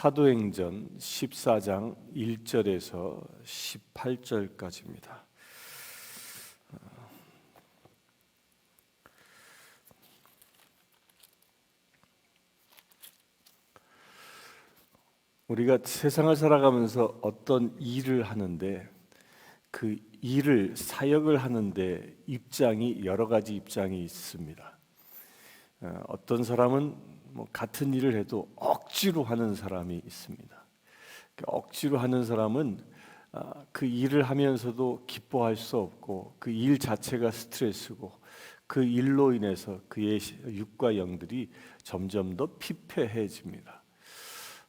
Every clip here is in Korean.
사도행전 14장 1절에서 18절까지입니다. 우리가 세상을 살아가면서 어떤 일을 하는데 그 일을 사역을 하는데 여러 가지 입장이 있습니다. 어떤 사람은 같은 일을 해도 억지로 하는 사람이 있습니다. 억지로 하는 사람은 그 일을 하면서도 기뻐할 수 없고 그 일 자체가 스트레스고 그 일로 인해서 그의 육과 영들이 점점 더 피폐해집니다.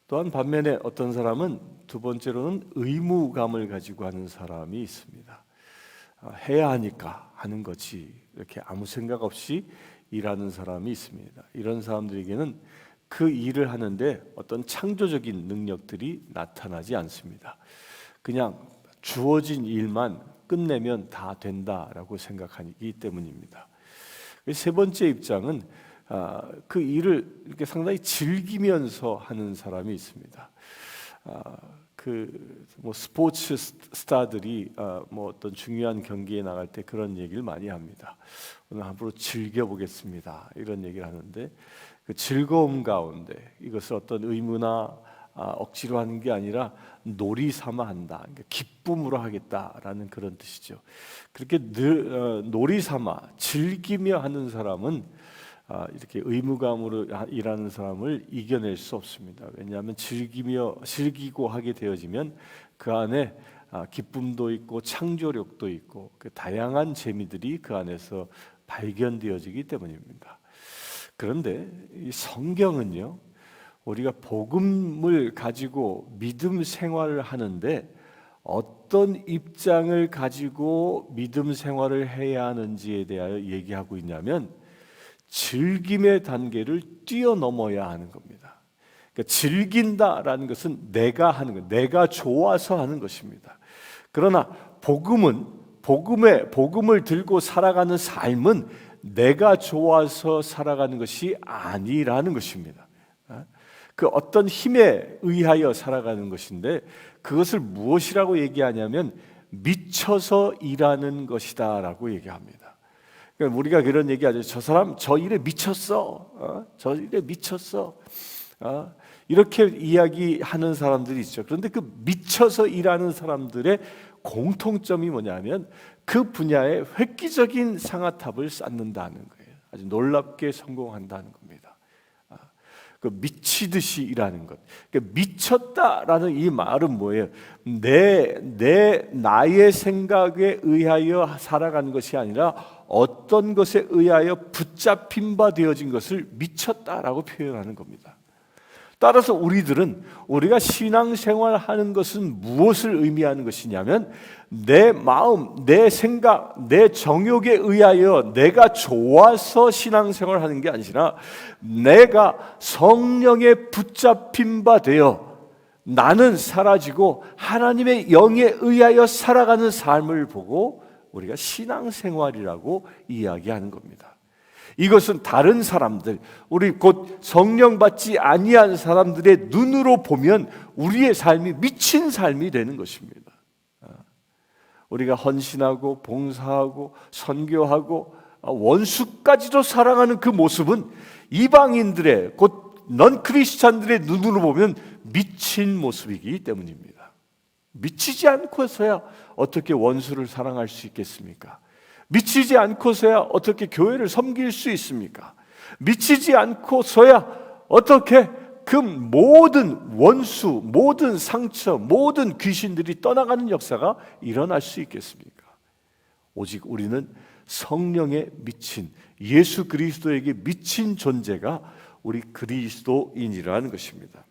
또한 반면에 어떤 사람은 두 번째로는 의무감을 가지고 하는 사람이 있습니다. 해야 하니까 하는 거지 이렇게 아무 생각 없이 일하는 사람이 있습니다. 이런 사람들에게는 그 일을 하는데 어떤 창조적인 능력들이 나타나지 않습니다. 그냥 주어진 일만 끝내면 다 된다라고 생각하기 때문입니다. 세 번째 입장은 그 일을 이렇게 상당히 즐기면서 하는 사람이 있습니다. 스포츠 스타들이 어떤 중요한 경기에 나갈 때 그런 얘기를 많이 합니다. 오늘 함부로 즐겨보겠습니다. 이런 얘기를 하는데 그 즐거움 가운데 이것을 어떤 의무나 억지로 하는 게 아니라 놀이 삼아 한다. 그러니까 기쁨으로 하겠다라는 그런 뜻이죠. 그렇게 놀이 삼아 즐기며 하는 사람은 이렇게 의무감으로 일하는 사람을 이겨낼 수 없습니다. 왜냐하면 즐기고 하게 되어지면 그 안에 기쁨도 있고 창조력도 있고 그 다양한 재미들이 그 안에서 발견되어지기 때문입니다. 그런데 이 성경은요, 우리가 복음을 가지고 믿음 생활을 하는데 어떤 입장을 가지고 믿음 생활을 해야 하는지에 대하여 얘기하고 있냐면 즐김의 단계를 뛰어넘어야 하는 겁니다. 그러니까 즐긴다라는 것은 내가 하는 것, 내가 좋아서 하는 것입니다. 그러나 복음을 들고 살아가는 삶은 내가 좋아서 살아가는 것이 아니라는 것입니다. 그 어떤 힘에 의하여 살아가는 것인데 그것을 무엇이라고 얘기하냐면 미쳐서 일하는 것이다라고 얘기합니다. 그러니까 우리가 그런 얘기하죠. 저 사람 저 일에 미쳤어. 저 일에 미쳤어. 이렇게 이야기하는 사람들이 있죠. 그런데 그 미쳐서 일하는 사람들의 공통점이 뭐냐면 그 분야에 획기적인 상아탑을 쌓는다는 거예요. 아주 놀랍게 성공한다는 겁니다. 그 미치듯이 일하는 것. 그러니까 미쳤다라는 이 말은 뭐예요? 나의 생각에 의하여 살아가는 것이 아니라 어떤 것에 의하여 붙잡힌 바 되어진 것을 미쳤다라고 표현하는 겁니다. 따라서 우리가 신앙생활하는 것은 무엇을 의미하는 것이냐면 내 마음, 내 생각, 내 정욕에 의하여 내가 좋아서 신앙생활하는 게 아니라 내가 성령에 붙잡힌 바 되어 나는 사라지고 하나님의 영에 의하여 살아가는 삶을 보고 우리가 신앙생활이라고 이야기하는 겁니다. 이것은 다른 사람들, 우리 곧 성령 받지 아니한 사람들의 눈으로 보면 우리의 삶이 미친 삶이 되는 것입니다. 우리가 헌신하고 봉사하고 선교하고 원수까지도 사랑하는 그 모습은 이방인들의 곧 넌 크리스찬들의 눈으로 보면 미친 모습이기 때문입니다. 미치지 않고서야 어떻게 원수를 사랑할 수 있겠습니까? 미치지 않고서야 어떻게 교회를 섬길 수 있습니까? 미치지 않고서야 어떻게 그 모든 원수, 모든 상처, 모든 귀신들이 떠나가는 역사가 일어날 수 있겠습니까? 오직 우리는 성령에 미친 예수 그리스도에게 미친 존재가 우리 그리스도인이라는 것입니다.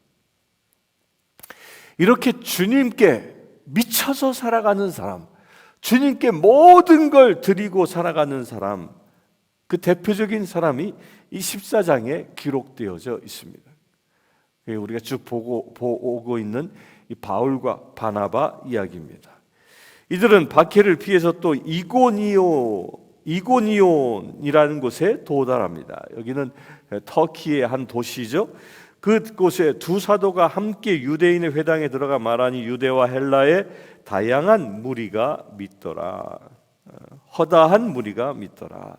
이렇게 주님께 미쳐서 살아가는 사람, 주님께 모든 걸 드리고 살아가는 사람, 그 대표적인 사람이 이 14장에 기록되어져 있습니다. 우리가 쭉 보고 있는 이 바울과 바나바 이야기입니다. 이들은 박해를 피해서 또 이고니온이라는 곳에 도달합니다. 여기는 터키의 한 도시죠. 그곳에 두 사도가 함께 유대인의 회당에 들어가 말하니 유대와 헬라의 다양한 무리가 믿더라. 허다한 무리가 믿더라.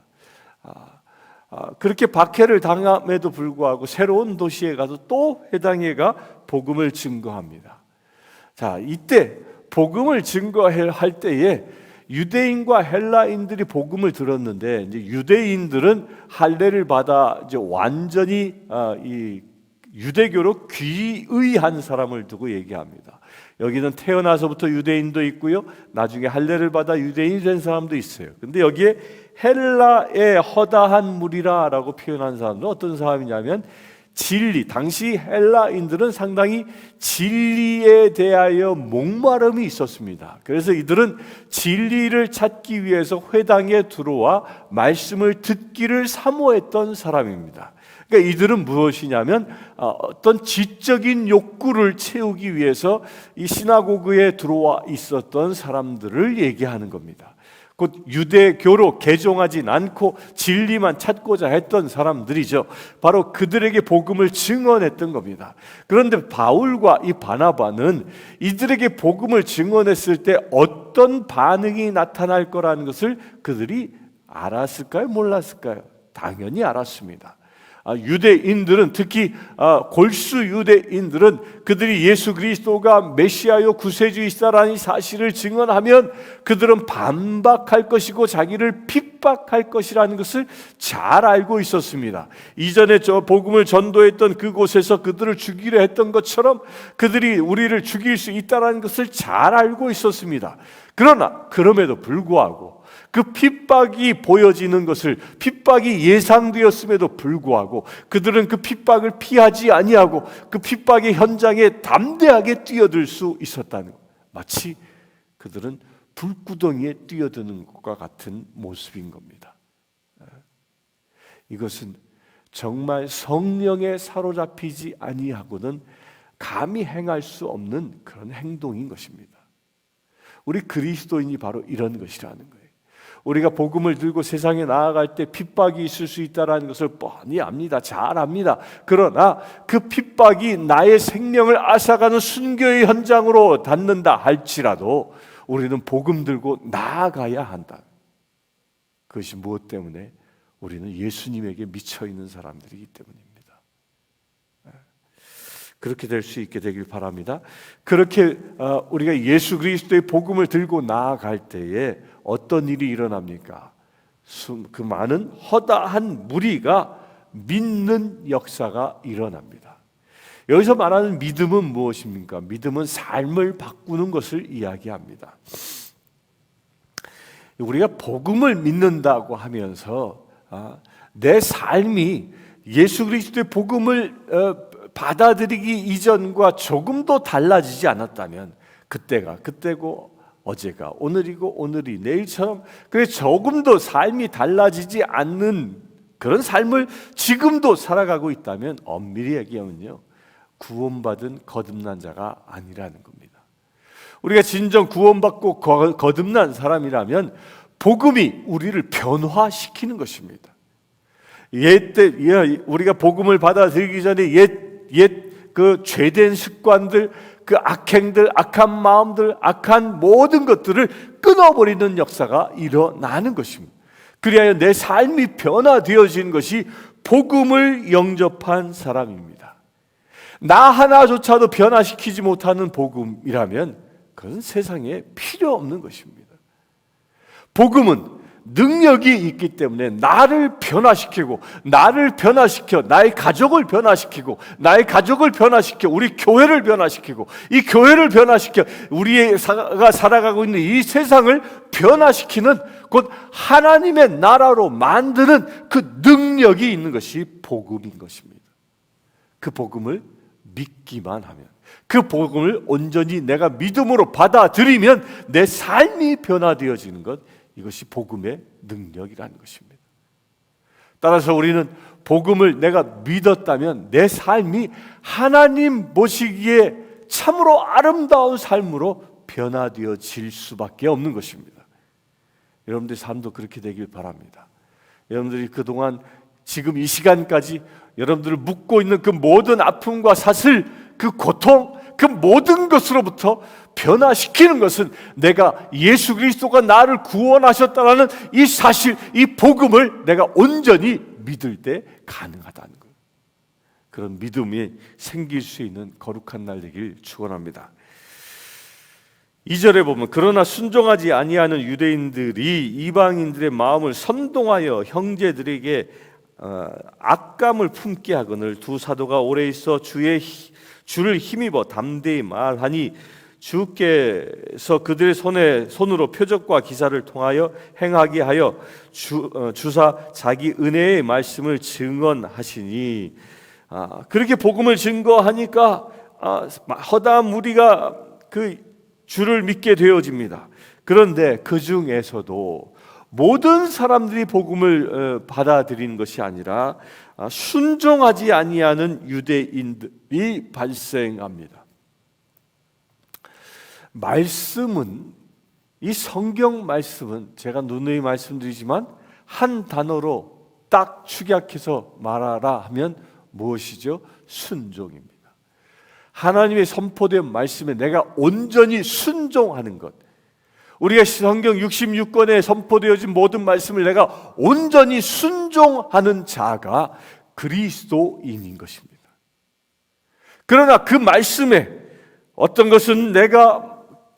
그렇게 박해를 당함에도 불구하고 새로운 도시에 가서 또 회당에 가 복음을 증거합니다. 자, 이때 복음을 증거할 때에 유대인과 헬라인들이 복음을 들었는데, 이제 유대인들은 할례를 받아 이제 완전히 이 유대교로 귀의한 사람을 두고 얘기합니다. 여기는 태어나서부터 유대인도 있고요, 나중에 할례를 받아 유대인이 된 사람도 있어요. 근데 여기에 헬라의 허다한 무리라라고 표현한 사람은 어떤 사람이냐면 진리, 당시 헬라인들은 상당히 진리에 대하여 목마름이 있었습니다. 그래서 이들은 진리를 찾기 위해서 회당에 들어와 말씀을 듣기를 사모했던 사람입니다. 그러니까 이들은 무엇이냐면 어떤 지적인 욕구를 채우기 위해서 이 시나고그에 들어와 있었던 사람들을 얘기하는 겁니다. 곧 유대교로 개종하진 않고 진리만 찾고자 했던 사람들이죠. 바로 그들에게 복음을 증언했던 겁니다. 그런데 바울과 이 바나바는 이들에게 복음을 증언했을 때 어떤 반응이 나타날 거라는 것을 그들이 알았을까요? 몰랐을까요? 당연히 알았습니다. 유대인들은, 특히 골수 유대인들은 그들이 예수 그리스도가 메시아요 구세주이시다라는 사실을 증언하면 그들은 반박할 것이고 자기를 핍박할 것이라는 것을 잘 알고 있었습니다. 이전에 저 복음을 전도했던 그곳에서 그들을 죽이려 했던 것처럼 그들이 우리를 죽일 수 있다는 것을 잘 알고 있었습니다. 그러나 그럼에도 불구하고 그 핍박이 보여지는 것을, 핍박이 예상되었음에도 불구하고 그들은 그 핍박을 피하지 아니하고 그 핍박의 현장에 담대하게 뛰어들 수 있었다는 것. 마치 그들은 불구덩이에 뛰어드는 것과 같은 모습인 겁니다. 이것은 정말 성령에 사로잡히지 아니하고는 감히 행할 수 없는 그런 행동인 것입니다. 우리 그리스도인이 바로 이런 것이라는 거예요. 우리가 복음을 들고 세상에 나아갈 때 핍박이 있을 수 있다는 것을 뻔히 압니다. 잘 압니다. 그러나 그 핍박이 나의 생명을 앗아가는 순교의 현장으로 닿는다 할지라도 우리는 복음 들고 나아가야 한다. 그것이 무엇 때문에? 우리는 예수님에게 미쳐 있는 사람들이기 때문입니다. 그렇게 될 수 있게 되길 바랍니다. 그렇게 우리가 예수 그리스도의 복음을 들고 나아갈 때에 어떤 일이 일어납니까? 그 많은 허다한 무리가 믿는 역사가 일어납니다. 여기서 말하는 믿음은 무엇입니까? 믿음은 삶을 바꾸는 것을 이야기합니다. 우리가 복음을 믿는다고 하면서 내 삶이 예수 그리스도의 복음을 받아들이기 이전과 조금도 달라지지 않았다면 그때가 그때고 어제가 오늘이고 오늘이 내일처럼 그래 조금도 삶이 달라지지 않는 그런 삶을 지금도 살아가고 있다면 엄밀히 얘기하면요, 구원받은 거듭난 자가 아니라는 겁니다. 우리가 진정 구원받고 거듭난 사람이라면 복음이 우리를 변화시키는 것입니다. 우리가 복음을 받아들이기 전에 옛 그 죄된 습관들, 그 악행들, 악한 마음들, 악한 모든 것들을 끊어버리는 역사가 일어나는 것입니다. 그리하여 내 삶이 변화되어진 것이 복음을 영접한 사람입니다. 나 하나조차도 변화시키지 못하는 복음이라면 그건 세상에 필요 없는 것입니다. 복음은 능력이 있기 때문에 나를 변화시키고, 나를 변화시켜 나의 가족을 변화시키고, 나의 가족을 변화시켜 우리 교회를 변화시키고, 이 교회를 변화시켜 우리가 살아가고 있는 이 세상을 변화시키는, 곧 하나님의 나라로 만드는 그 능력이 있는 것이 복음인 것입니다. 그 복음을 믿기만 하면, 그 복음을 온전히 내가 믿음으로 받아들이면 내 삶이 변화되어지는 것, 이것이 복음의 능력이라는 것입니다. 따라서 우리는 복음을 내가 믿었다면 내 삶이 하나님 보시기에 참으로 아름다운 삶으로 변화되어질 수밖에 없는 것입니다. 여러분들의 삶도 그렇게 되길 바랍니다. 여러분들이 그동안 지금 이 시간까지 여러분들을 묶고 있는 그 모든 아픔과 사슬, 그 고통, 그 모든 것으로부터 변화시키는 것은 내가 예수 그리스도가 나를 구원하셨다는 이 사실, 이 복음을 내가 온전히 믿을 때 가능하다는 거예요. 그런 믿음이 생길 수 있는 거룩한 날 되길 축원합니다. 2절에 보면 그러나 순종하지 아니하는 유대인들이 이방인들의 마음을 선동하여 형제들에게 악감을 품게 하거늘 두 사도가 오래 있어 주를 힘입어 담대히 말하니 주께서 그들의 손으로 표적과 기사를 통하여 행하게 하여 주사 자기 은혜의 말씀을 증언하시니 그렇게 복음을 증거하니까 허다한 무리가 그 주를 믿게 되어집니다. 그런데 그 중에서도 모든 사람들이 복음을 받아들이는 것이 아니라 순종하지 아니하는 유대인들이 발생합니다. 말씀은, 이 성경 말씀은 제가 누누이 말씀드리지만 한 단어로 딱 축약해서 말하라 하면 무엇이죠? 순종입니다. 하나님의 선포된 말씀에 내가 온전히 순종하는 것, 우리가 성경 66권에 선포되어진 모든 말씀을 내가 온전히 순종하는 자가 그리스도인인 것입니다. 그러나 그 말씀에 어떤 것은 내가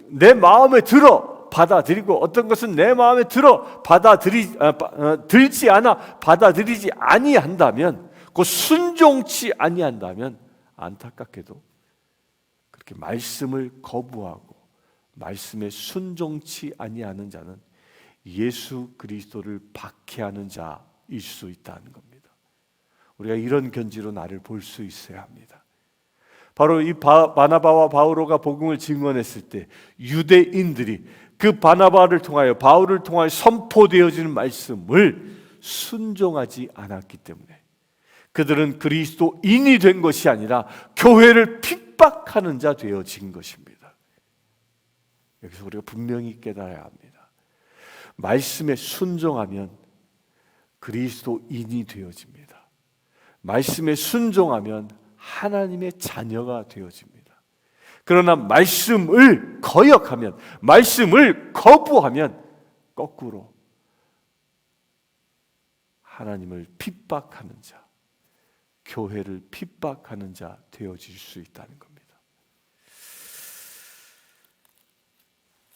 내 마음에 들어 받아들이고 어떤 것은 내 마음에 들어 들지 않아 받아들이지 아니한다면, 그 순종치 아니한다면 안타깝게도 그렇게 말씀을 거부하고 말씀에 순종치 아니하는 자는 예수 그리스도를 박해하는 자일 수 있다는 겁니다. 우리가 이런 견지로 나를 볼 수 있어야 합니다. 바로 이 바나바와 바오로가 복음을 증언했을 때 유대인들이 그 바나바를 통하여 바울을 통하여 선포되어지는 말씀을 순종하지 않았기 때문에 그들은 그리스도인이 된 것이 아니라 교회를 핍박하는 자 되어진 것입니다. 여기서 우리가 분명히 깨달아야 합니다. 말씀에 순종하면 그리스도인이 되어집니다. 말씀에 순종하면 하나님의 자녀가 되어집니다. 그러나 말씀을 거역하면, 말씀을 거부하면 거꾸로 하나님을 핍박하는 자, 교회를 핍박하는 자 되어질 수 있다는 겁니다.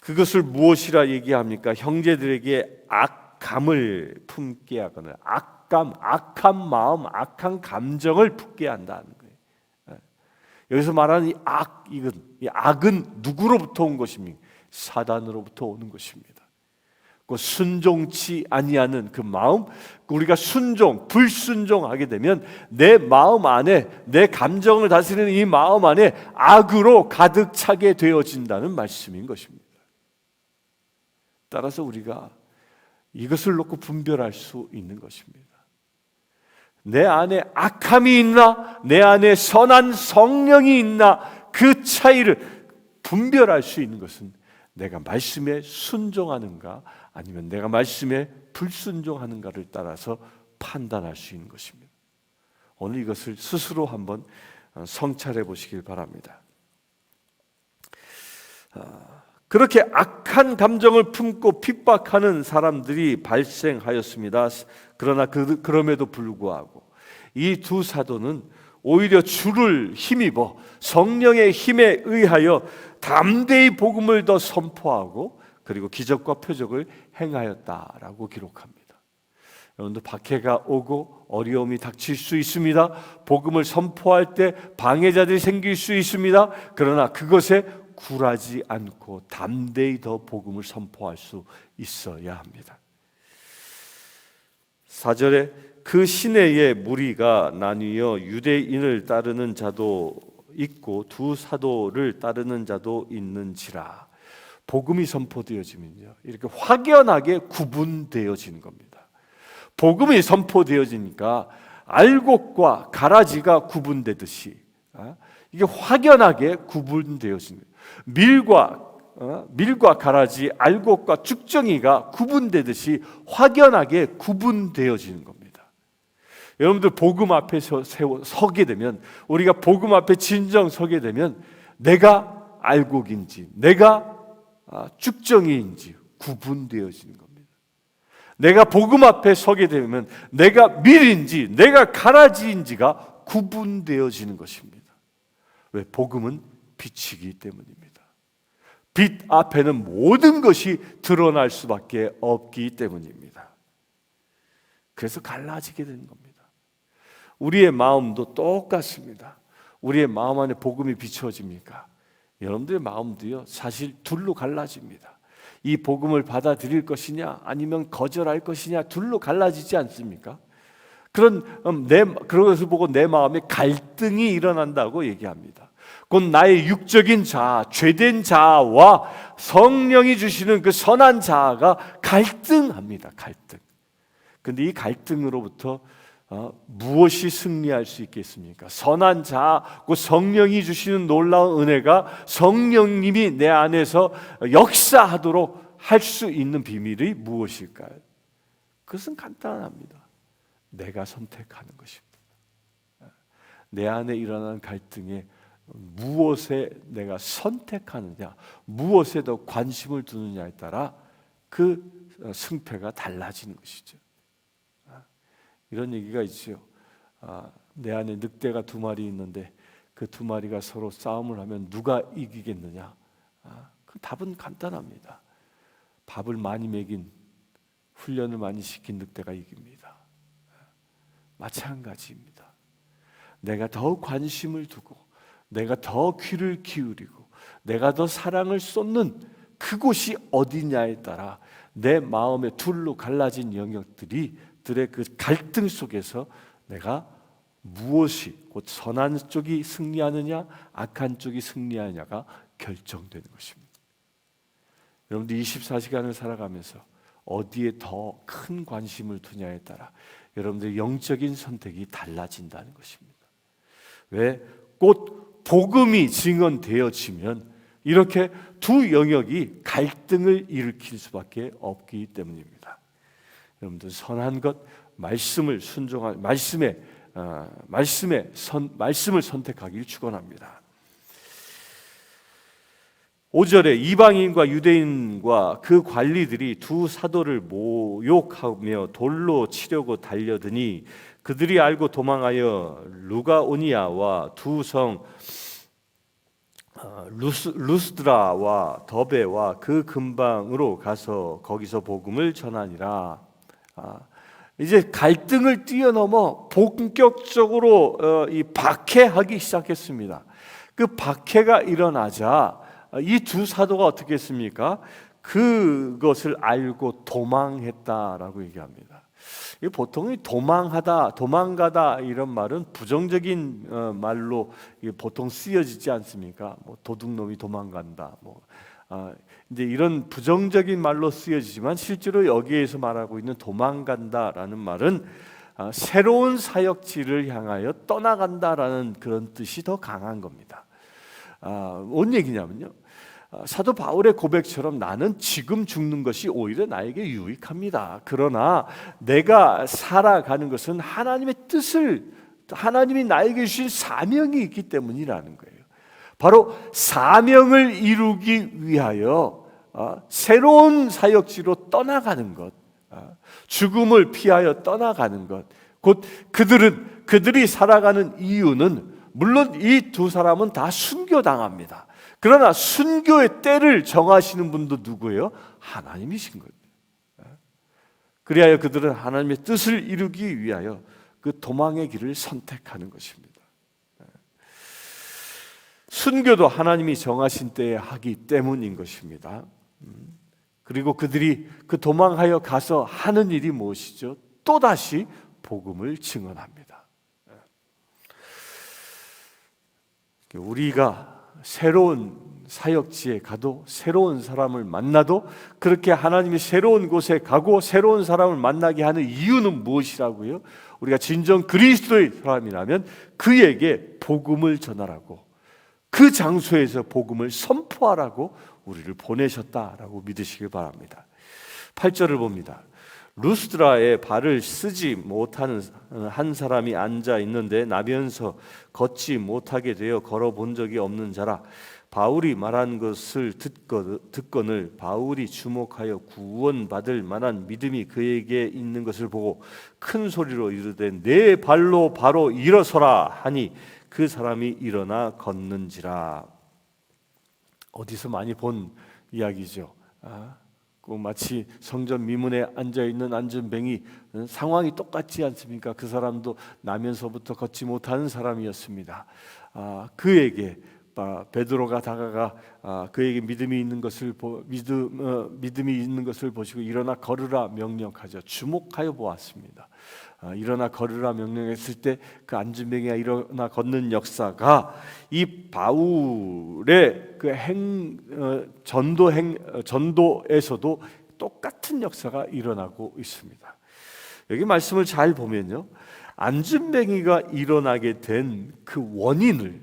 그것을 무엇이라 얘기합니까? 형제들에게 악감을 품게 하거나 악한 마음, 악한 감정을 품게 한다는 거예요. 여기서 말하는 이 악은 누구로부터 온 것입니까? 사단으로부터 오는 것입니다. 그 순종치 아니하는 그 마음, 우리가 불순종하게 되면 내 마음 안에, 내 감정을 다스리는 이 마음 안에 악으로 가득 차게 되어진다는 말씀인 것입니다. 따라서 우리가 이것을 놓고 분별할 수 있는 것입니다. 내 안에 악함이 있나, 내 안에 선한 성령이 있나, 그 차이를 분별할 수 있는 것은 내가 말씀에 순종하는가 아니면 내가 말씀에 불순종하는가를 따라서 판단할 수 있는 것입니다. 오늘 이것을 스스로 한번 성찰해 보시길 바랍니다. 그렇게 악한 감정을 품고 핍박하는 사람들이 발생하였습니다. 그러나 그럼에도 불구하고 이 두 사도는 오히려 주를 힘입어 성령의 힘에 의하여 담대히 복음을 더 선포하고 그리고 기적과 표적을 행하였다라고 기록합니다. 여러분도 박해가 오고 어려움이 닥칠 수 있습니다. 복음을 선포할 때 방해자들이 생길 수 있습니다. 그러나 그것에 굴하지 않고 담대히 더 복음을 선포할 수 있어야 합니다. 4절에 그 시내에 무리가 나뉘어 유대인을 따르는 자도 있고 두 사도를 따르는 자도 있는지라. 복음이 선포되어지면요, 이렇게 확연하게 구분되어지는 겁니다. 복음이 선포되어지니까 알곡과 가라지가 구분되듯이 이게 확연하게 구분되어지는 거예요. 밀과 가라지, 알곡과 쭉정이가 구분되듯이 확연하게 구분되어지는 겁니다. 여러분들 복음 앞에 서게 되면, 우리가 복음 앞에 진정 서게 되면 내가 알곡인지 내가 쭉정이인지 구분되어지는 겁니다. 내가 복음 앞에 서게 되면 내가 밀인지 내가 가라지인지가 구분되어지는 것입니다. 왜? 복음은 빛이기 때문입니다. 빛 앞에는 모든 것이 드러날 수밖에 없기 때문입니다. 그래서 갈라지게 되는 겁니다. 우리의 마음도 똑같습니다. 우리의 마음 안에 복음이 비추어집니까? 여러분들의 마음도요, 사실 둘로 갈라집니다. 이 복음을 받아들일 것이냐 아니면 거절할 것이냐 둘로 갈라지지 않습니까? 그런 것을 보고 내 마음에 갈등이 일어난다고 얘기합니다. 곧 나의 육적인 자아, 죄된 자아와 성령이 주시는 그 선한 자아가 갈등합니다. 갈등. 근데 이 갈등으로부터 무엇이 승리할 수 있겠습니까? 선한 자아, 그 성령이 주시는 놀라운 은혜가 성령님이 내 안에서 역사하도록 할 수 있는 비밀이 무엇일까요? 그것은 간단합니다. 내가 선택하는 것입니다. 내 안에 일어나는 갈등에 무엇에 내가 선택하느냐, 무엇에 더 관심을 두느냐에 따라 그 승패가 달라지는 것이죠. 이런 얘기가 있죠. 내 안에 늑대가 2마리 있는데 그 2마리가 서로 싸움을 하면 누가 이기겠느냐? 그 답은 간단합니다. 밥을 많이 먹인, 훈련을 많이 시킨 늑대가 이깁니다. 마찬가지입니다. 내가 더 관심을 두고 내가 더 귀를 기울이고 내가 더 사랑을 쏟는 그곳이 어디냐에 따라 내 마음의 둘로 갈라진 영역들의 그 갈등 속에서 내가 무엇이 곧 선한 쪽이 승리하느냐 악한 쪽이 승리하느냐가 결정되는 것입니다. 여러분들 24시간을 살아가면서 어디에 더 큰 관심을 두냐에 따라 여러분들의 영적인 선택이 달라진다는 것입니다. 왜? 곧 복음이 증언되어지면 이렇게 두 영역이 갈등을 일으킬 수밖에 없기 때문입니다. 여러분들 선한 것, 말씀을 순종한 말씀을 선택하기를 축원합니다. 5절에 이방인과 유대인과 그 관리들이 두 사도를 모욕하며 돌로 치려고 달려드니 그들이 알고 도망하여 루가오니아와 두 성 루스드라와 더베와 그 근방으로 가서 거기서 복음을 전하니라. 이제 갈등을 뛰어넘어 본격적으로 이 박해하기 시작했습니다. 그 박해가 일어나자 이 두 사도가 어떻게 했습니까? 그것을 알고 도망했다라고 얘기합니다. 보통 도망하다, 도망가다 이런 말은 부정적인 말로 보통 쓰여지지 않습니까? 뭐 도둑놈이 도망간다. 이제 이런 부정적인 말로 쓰여지지만 실제로 여기에서 말하고 있는 도망간다라는 말은 새로운 사역지를 향하여 떠나간다라는 그런 뜻이 더 강한 겁니다. 뭔 얘기냐면요, 사도 바울의 고백처럼 나는 지금 죽는 것이 오히려 나에게 유익합니다. 그러나 내가 살아가는 것은 하나님의 뜻을, 하나님이 나에게 주신 사명이 있기 때문이라는 거예요. 바로 사명을 이루기 위하여 새로운 사역지로 떠나가는 것, 죽음을 피하여 떠나가는 것, 곧 그들이 살아가는 이유는 물론 이 두 사람은 다 순교당합니다. 그러나 순교의 때를 정하시는 분도 누구예요? 하나님이신 거예요. 그리하여 그들은 하나님의 뜻을 이루기 위하여 그 도망의 길을 선택하는 것입니다. 순교도 하나님이 정하신 때에 하기 때문인 것입니다. 그리고 그들이 그 도망하여 가서 하는 일이 무엇이죠? 또다시 복음을 증언합니다. 우리가 새로운 사역지에 가도 새로운 사람을 만나도 그렇게 하나님이 새로운 곳에 가고 새로운 사람을 만나게 하는 이유는 무엇이라고요? 우리가 진정 그리스도의 사람이라면 그에게 복음을 전하라고, 그 장소에서 복음을 선포하라고 우리를 보내셨다라고 믿으시길 바랍니다. 8절을 봅니다. 루스드라에 발을 쓰지 못하는 한 사람이 앉아 있는데 나면서 걷지 못하게 되어 걸어본 적이 없는 자라. 바울이 말한 것을 듣거늘 바울이 주목하여 구원받을 만한 믿음이 그에게 있는 것을 보고 큰 소리로 이르되 내 발로 바로 일어서라 하니 그 사람이 일어나 걷는지라. 어디서 많이 본 이야기죠. 마치 성전 미문에 앉아있는 안전뱅이, 상황이 똑같지 않습니까? 그 사람도 나면서부터 걷지 못하는 사람이었습니다. 그에게 베드로가 다가가 그에게 믿음이 있는 것을 보시고 일어나 걸으라 명령하죠. 주목하여 보았습니다. 일어나 걸으라 명령했을 때 그 안진뱅이가 일어나 걷는 역사가 이 바울의 그 전도에서도 똑같은 역사가 일어나고 있습니다. 여기 말씀을 잘 보면요, 안진뱅이가 일어나게 된 그 원인을,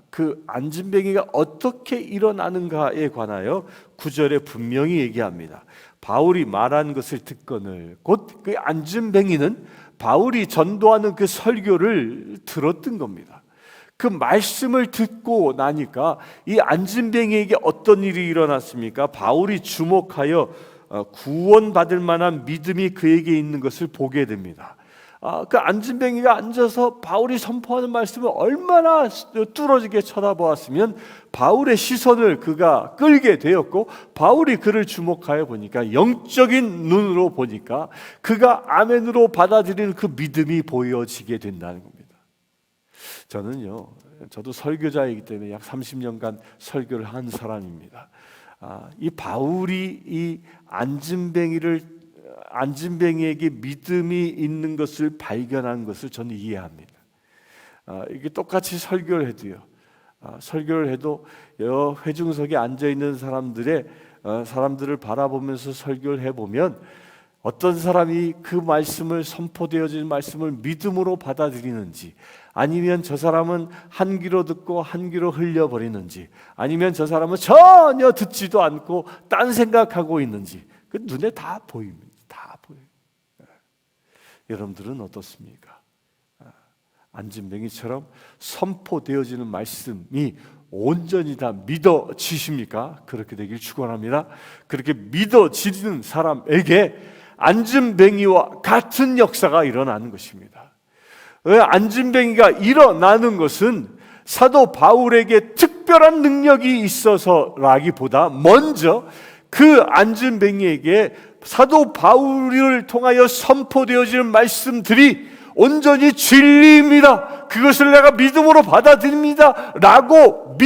그 안진뱅이가 어떻게 일어나는가에 관하여 9절에 분명히 얘기합니다. 바울이 말한 것을 듣거늘, 곧 그 안진뱅이는 바울이 전도하는 그 설교를 들었던 겁니다. 그 말씀을 듣고 나니까 이 안진뱅이에게 어떤 일이 일어났습니까? 바울이 주목하여 구원받을 만한 믿음이 그에게 있는 것을 보게 됩니다. 그 안진뱅이가 앉아서 바울이 선포하는 말씀을 얼마나 뚫어지게 쳐다보았으면 바울의 시선을 그가 끌게 되었고, 바울이 그를 주목하여 보니까, 영적인 눈으로 보니까 그가 아멘으로 받아들이는 그 믿음이 보여지게 된다는 겁니다. 저도 설교자이기 때문에 약 30년간 설교를 한 사람입니다. 이 바울이 이 안진뱅이에게 믿음이 있는 것을 발견한 것을 저는 이해합니다. 이게 똑같이 설교를 해도 회중석에 앉아 있는 사람들을 바라보면서 설교를 해보면 어떤 사람이 그 말씀을, 선포되어진 말씀을 믿음으로 받아들이는지, 아니면 저 사람은 한 귀로 듣고 한 귀로 흘려버리는지, 아니면 저 사람은 전혀 듣지도 않고 딴 생각하고 있는지, 그 눈에 다 보입니다. 다 보여요. 여러분들은 어떻습니까? 안진뱅이처럼 선포되어지는 말씀이 온전히 다 믿어지십니까? 그렇게 되길 축원합니다. 그렇게 믿어지는 사람에게 안진뱅이와 같은 역사가 일어나는 것입니다. 안진뱅이가 일어나는 것은 사도 바울에게 특별한 능력이 있어서라기보다 먼저 그 안진뱅이에게 사도 바울을 통하여 선포되어지는 말씀들이 온전히 진리입니다, 그것을 내가 믿음으로 받아들입니다 라고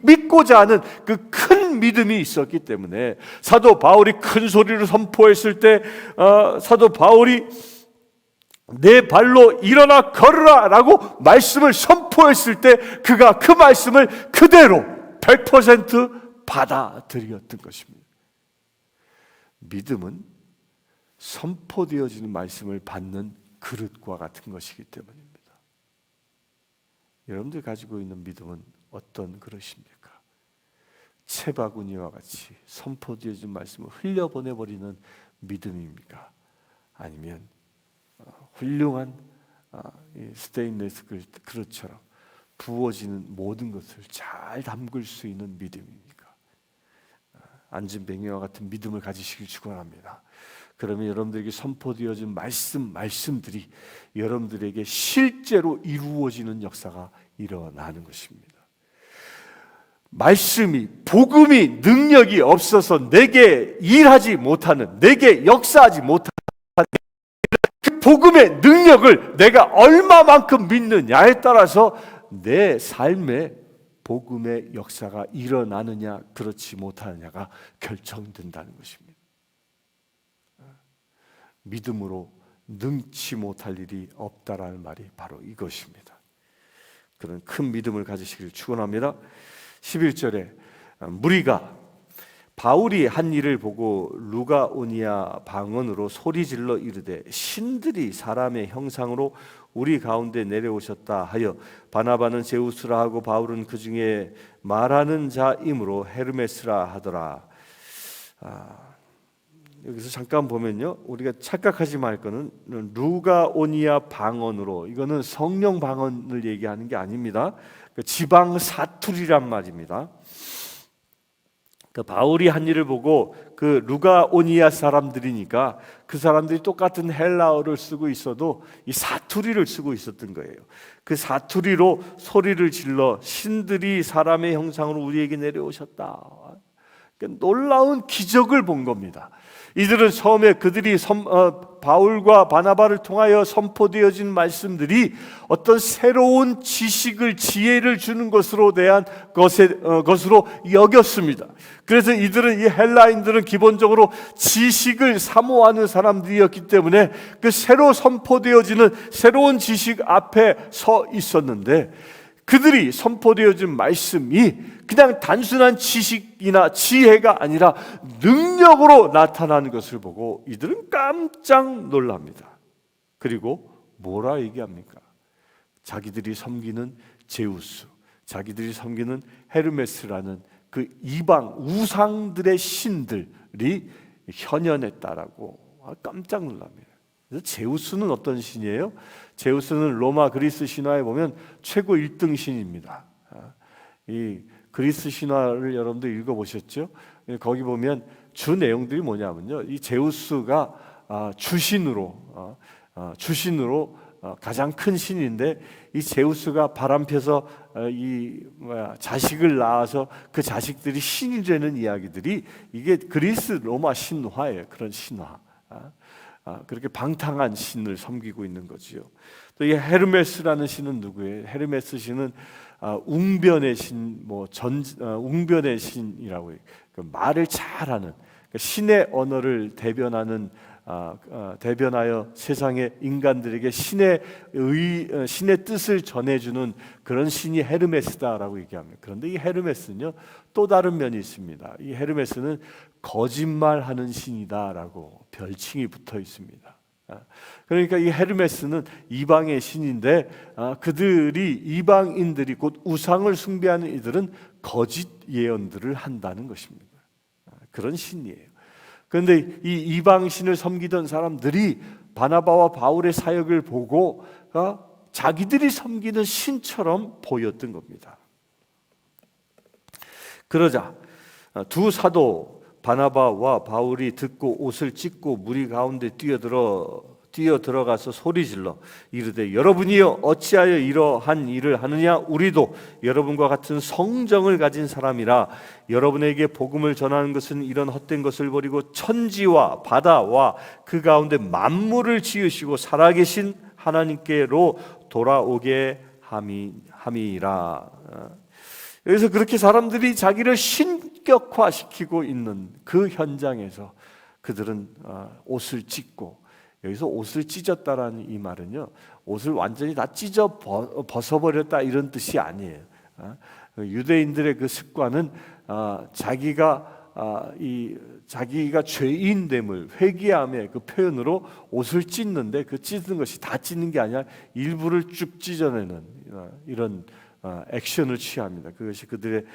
믿고자 하는 그 큰 믿음이 있었기 때문에 사도 바울이 큰 소리로 선포했을 때, 사도 바울이 내 발로 일어나 걸으라 라고 말씀을 선포했을 때 그가 그 말씀을 그대로 100% 받아들였던 것입니다. 믿음은 선포되어지는 말씀을 받는 그릇과 같은 것이기 때문입니다. 여러분들 가지고 있는 믿음은 어떤 그릇입니까? 채바구니와 같이 선포되어진 말씀을 흘려보내버리는 믿음입니까? 아니면 훌륭한 스테인리스 그릇처럼 부어지는 모든 것을 잘 담글 수 있는 믿음입니까? 안진뱅이와 같은 믿음을 가지시길 축원합니다. 그러면 여러분들에게 선포되어진 말씀들이 여러분들에게 실제로 이루어지는 역사가 일어나는 것입니다. 말씀이, 복음이 능력이 없어서 내게 일하지 못하는, 내게 역사하지 못하는 그 복음의 능력을 내가 얼마만큼 믿느냐에 따라서 내 삶에 복음의 역사가 일어나느냐 그렇지 못하느냐가 결정된다는 것입니다. 믿음으로 능치 못할 일이 없다라는 말이 바로 이것입니다. 그런 큰 믿음을 가지시길 축원합니다. 11절에 무리가 바울이 한 일을 보고 루가오니아 방언으로 소리질러 이르되 신들이 사람의 형상으로 우리 가운데 내려오셨다 하여 바나바는 제우스라 하고 바울은 그 중에 말하는 자이므로 헤르메스라 하더라. 여기서 잠깐 보면요, 우리가 착각하지 말 거는 루가오니아 방언으로, 이거는 성령 방언을 얘기하는 게 아닙니다. 그 지방 사투리란 말입니다. 그 바울이 한 일을 보고 그 루가오니아 사람들이니까 그 사람들이 똑같은 헬라어를 쓰고 있어도 이 사투리를 쓰고 있었던 거예요. 그 사투리로 소리를 질러 신들이 사람의 형상으로 우리에게 내려오셨다. 그러니까 놀라운 기적을 본 겁니다. 이들은 처음에 그들이 바울과 바나바를 통하여 선포되어진 말씀들이 어떤 새로운 지식을, 지혜를 주는 것으로 것으로 여겼습니다. 그래서 이들은, 이 헬라인들은 기본적으로 지식을 사모하는 사람들이었기 때문에 그 새로 선포되어지는 새로운 지식 앞에 서 있었는데, 그들이 선포되어진 말씀이 그냥 단순한 지식이나 지혜가 아니라 능력으로 나타나는 것을 보고 이들은 깜짝 놀랍니다. 그리고 뭐라 얘기합니까? 자기들이 섬기는 제우스, 자기들이 섬기는 헤르메스라는 그 이방 우상들의 신들이 현현했다라고 깜짝 놀랍니다. 그래서 제우스는 어떤 신이에요? 제우스는 로마 그리스 신화에 보면 최고 1등 신입니다. 이 그리스 신화를 여러분들 읽어보셨죠? 거기 보면 주 내용들이 뭐냐면요, 이 제우스가 주신으로 가장 큰 신인데, 이 제우스가 바람펴서 자식을 낳아서 그 자식들이 신이 되는 이야기들이, 이게 그리스 로마 신화예요. 그런 신화. 그렇게 방탕한 신을 섬기고 있는 거지요. 또 이 헤르메스라는 신은 누구예요? 헤르메스 신은 웅변의 신, 웅변의 신이라고 해요. 그 말을 잘하는, 신의 언어를 대변하여 세상의 인간들에게 신의 뜻을 전해주는 그런 신이 헤르메스다라고 얘기합니다. 그런데 이 헤르메스는요, 또 다른 면이 있습니다. 이 헤르메스는 거짓말하는 신이다라고 별칭이 붙어 있습니다. 그러니까 이 헤르메스는 이방의 신인데, 이방인들이 곧 우상을 숭배하는 이들은 거짓 예언들을 한다는 것입니다. 그런 신이에요. 그런데 이 이방신을 섬기던 사람들이 바나바와 바울의 사역을 보고 자기들이 섬기는 신처럼 보였던 겁니다. 그러자 두 사도 바나바와 바울이 듣고 옷을 찢고 무리 가운데 뛰어들어가서 소리질러 이르되, 여러분이여 어찌하여 이러한 일을 하느냐? 우리도 여러분과 같은 성정을 가진 사람이라. 여러분에게 복음을 전하는 것은 이런 헛된 것을 버리고 천지와 바다와 그 가운데 만물을 지으시고 살아계신 하나님께로 돌아오게 함이라. 여기서 그렇게 사람들이 자기를 신격화시키고 있는 그 현장에서 그들은 옷을 찢고, 여기서 옷을 찢었다라는 이 말은요, 옷을 완전히 다 찢어 벗어버렸다 이런 뜻이 아니에요. 유대인들의 그 습관은 자기가 죄인됨을 회개함의 그 표현으로 옷을 찢는데, 그 찢는 것이 다 찢는 게 아니라 일부를 쭉 찢어내는 이런 액션을 취합니다. 그것이 그들의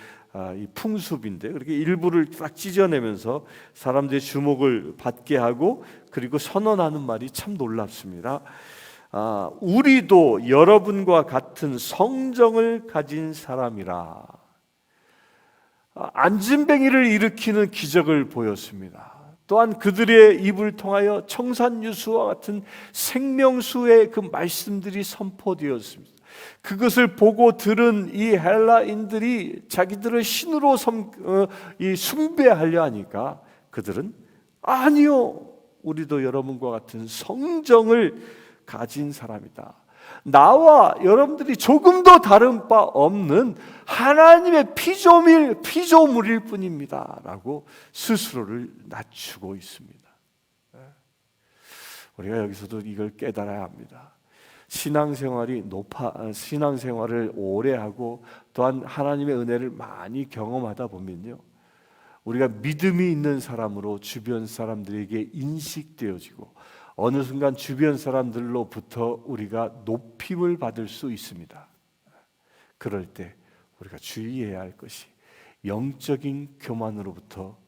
이 풍습인데, 그렇게 일부를 딱 찢어내면서 사람들의 주목을 받게 하고, 그리고 선언하는 말이 참 놀랍습니다. 우리도 여러분과 같은 성정을 가진 사람이라. 안진뱅이를 일으키는 기적을 보였습니다. 또한 그들의 입을 통하여 청산유수와 같은 생명수의 그 말씀들이 선포되었습니다. 그것을 보고 들은 이 헬라인들이 자기들을 신으로 숭배하려 하니까 그들은, 아니요, 우리도 여러분과 같은 성정을 가진 사람이다. 나와 여러분들이 조금도 다른 바 없는 하나님의 피조물일 뿐입니다 라고 스스로를 낮추고 있습니다. 우리가 여기서도 이걸 깨달아야 합니다. 신앙생활을 오래 하고 또한 하나님의 은혜를 많이 경험하다 보면요, 우리가 믿음이 있는 사람으로 주변 사람들에게 인식되어지고 어느 순간 주변 사람들로부터 우리가 높임을 받을 수 있습니다. 그럴 때 우리가 주의해야 할 것이 영적인 교만으로부터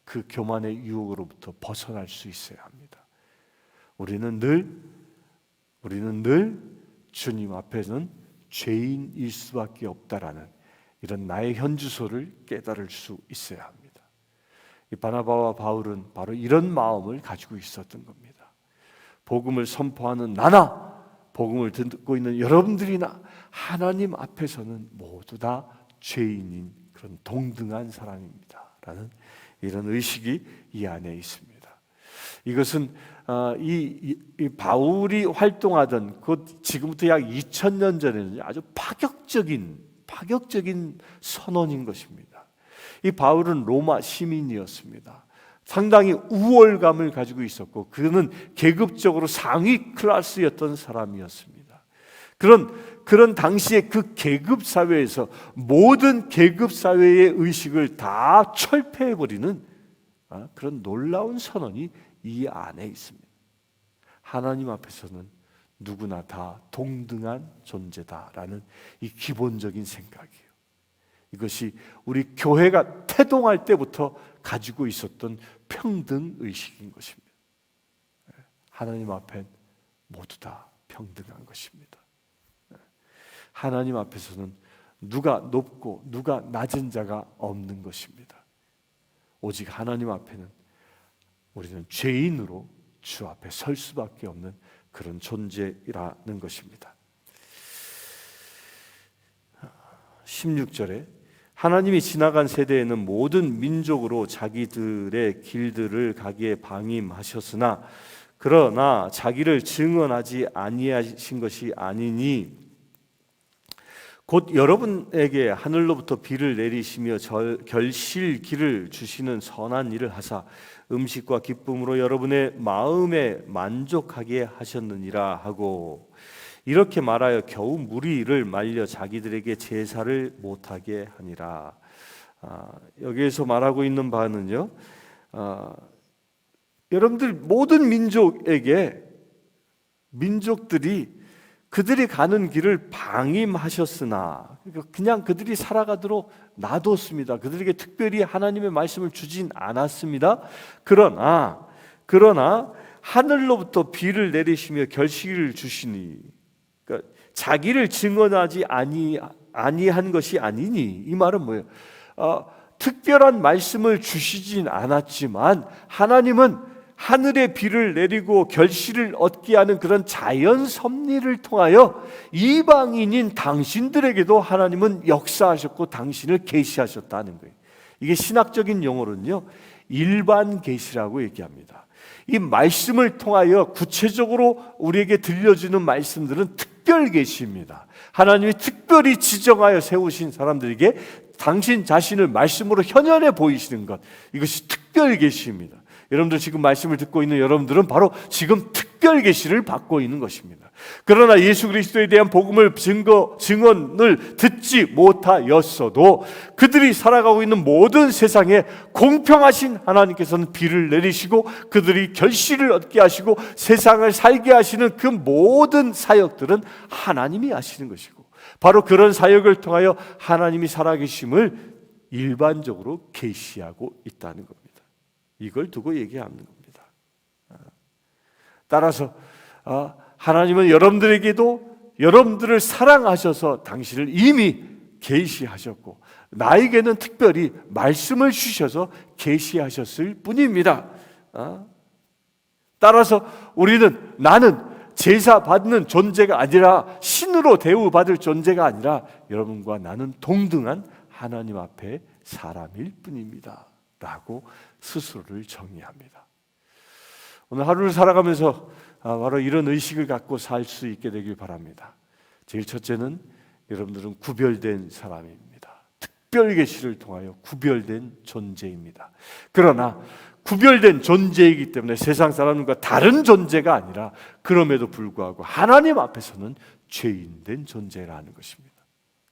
그 교만의 유혹으로부터 벗어날 수 있어야 합니다. 우리는 늘 주님 앞에는 죄인일 수밖에 없다라는 이런 나의 현주소를 깨달을 수 있어야 합니다. 이 바나바와 바울은 바로 이런 마음을 가지고 있었던 겁니다. 복음을 선포하는 나나 복음을 듣고 있는 여러분들이나 하나님 앞에서는 모두 다 죄인인 그런 동등한 사람입니다 라는 이런 의식이 이 안에 있습니다. 이것은 이 바울이 활동하던 곧 지금부터 약 2000년 전에는 아주 파격적인 선언인 것입니다. 이 바울은 로마 시민이었습니다. 상당히 우월감을 가지고 있었고 그는 계급적으로 상위 클래스였던 사람이었습니다. 그런 당시에 그 계급 사회에서 모든 계급 사회의 의식을 다 철폐해버리는 그런 놀라운 선언이 이 안에 있습니다. 하나님 앞에서는 누구나 다 동등한 존재다라는 이 기본적인 생각이에요. 이것이 우리 교회가 태동할 때부터 가지고 있었던 평등 의식인 것입니다. 하나님 앞엔 모두 다 평등한 것입니다. 하나님 앞에서는 누가 높고 누가 낮은 자가 없는 것입니다. 오직 하나님 앞에는 우리는 죄인으로 주 앞에 설 수밖에 없는 그런 존재라는 것입니다. 16절에 하나님이 지나간 세대에는 모든 민족으로 자기들의 길들을 가기에 방임하셨으나 그러나 자기를 증언하지 아니하신 것이 아니니 곧 여러분에게 하늘로부터 비를 내리시며 결실 기를 주시는 선한 일을 하사 음식과 기쁨으로 여러분의 마음에 만족하게 하셨느니라 하고 이렇게 말하여 겨우 무리를 말려 자기들에게 제사를 못하게 하니라. 여기에서 말하고 있는 바는요, 여러분들 모든 민족들이 그들이 가는 길을 방임하셨으나 그냥 그들이 살아가도록 놔뒀습니다. 그들에게 특별히 하나님의 말씀을 주진 않았습니다. 그러나 하늘로부터 비를 내리시며 결실을 주시니, 그러니까 자기를 증언하지 아니한 것이 아니니, 이 말은 뭐예요? 특별한 말씀을 주시진 않았지만 하나님은 하늘의 비를 내리고 결실을 얻게 하는 그런 자연 섭리를 통하여 이방인인 당신들에게도 하나님은 역사하셨고 당신을 계시하셨다는 거예요. 이게 신학적인 용어로는요, 일반 계시라고 얘기합니다. 이 말씀을 통하여 구체적으로 우리에게 들려주는 말씀들은 특별 계시입니다. 하나님이 특별히 지정하여 세우신 사람들에게 당신 자신을 말씀으로 현현해 보이시는 것, 이것이 특별 계시입니다. 여러분들 지금 말씀을 듣고 있는 여러분들은 바로 지금 특별 계시를 받고 있는 것입니다. 그러나 예수 그리스도에 대한 복음을 증언을 듣지 못하였어도 그들이 살아가고 있는 모든 세상에 공평하신 하나님께서는 비를 내리시고 그들이 결실을 얻게 하시고 세상을 살게 하시는 그 모든 사역들은 하나님이 하시는 것이고, 바로 그런 사역을 통하여 하나님이 살아계심을 일반적으로 계시하고 있다는 겁니다. 이걸 두고 얘기하는 겁니다. 따라서 하나님은 여러분들에게도 여러분들을 사랑하셔서 당신을 이미 계시하셨고 나에게는 특별히 말씀을 주셔서 계시하셨을 뿐입니다. 따라서 나는 제사 받는 존재가 아니라 신으로 대우받을 존재가 아니라 여러분과 나는 동등한 하나님 앞에 사람일 뿐입니다 라고 스스로를 정의합니다. 오늘 하루를 살아가면서 바로 이런 의식을 갖고 살 수 있게 되길 바랍니다. 제일 첫째는 여러분들은 구별된 사람입니다. 특별 계시를 통하여 구별된 존재입니다. 그러나 구별된 존재이기 때문에 세상 사람과 다른 존재가 아니라 그럼에도 불구하고 하나님 앞에서는 죄인된 존재라는 것입니다.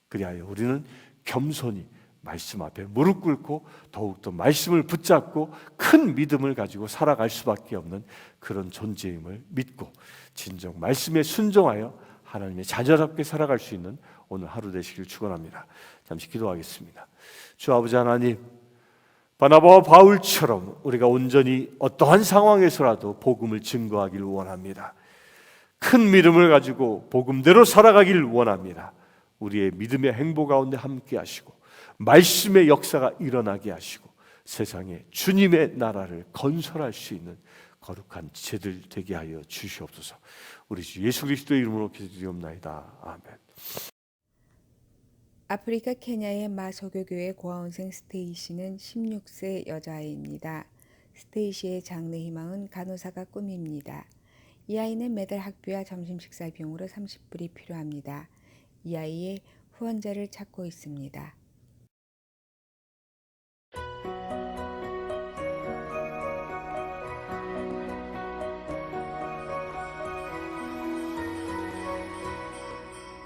그리하여 우리는 겸손히 말씀 앞에 무릎 꿇고 더욱더 말씀을 붙잡고 큰 믿음을 가지고 살아갈 수밖에 없는 그런 존재임을 믿고 진정 말씀에 순종하여 하나님의 자녀답게 살아갈 수 있는 오늘 하루 되시길 축원합니다. 잠시 기도하겠습니다. 주 아버지 하나님, 바나바와 바울처럼 우리가 온전히 어떠한 상황에서라도 복음을 증거하길 원합니다. 큰 믿음을 가지고 복음대로 살아가길 원합니다. 우리의 믿음의 행보 가운데 함께 하시고 말씀의 역사가 일어나게 하시고 세상에 주님의 나라를 건설할 수 있는 거룩한 지체들 되게 하여 주시옵소서. 우리 주 예수 그리스도의 이름으로 기도드리옵나이다. 아멘. 아프리카 케냐의 마소교교회 고아원생 스테이시는 16세 여자아이입니다. 스테이시의 장래 희망은 간호사가 꿈입니다. 이 아이는 매달 학비와 점심 식사 비용으로 30불이 필요합니다. 이 아이의 후원자를 찾고 있습니다.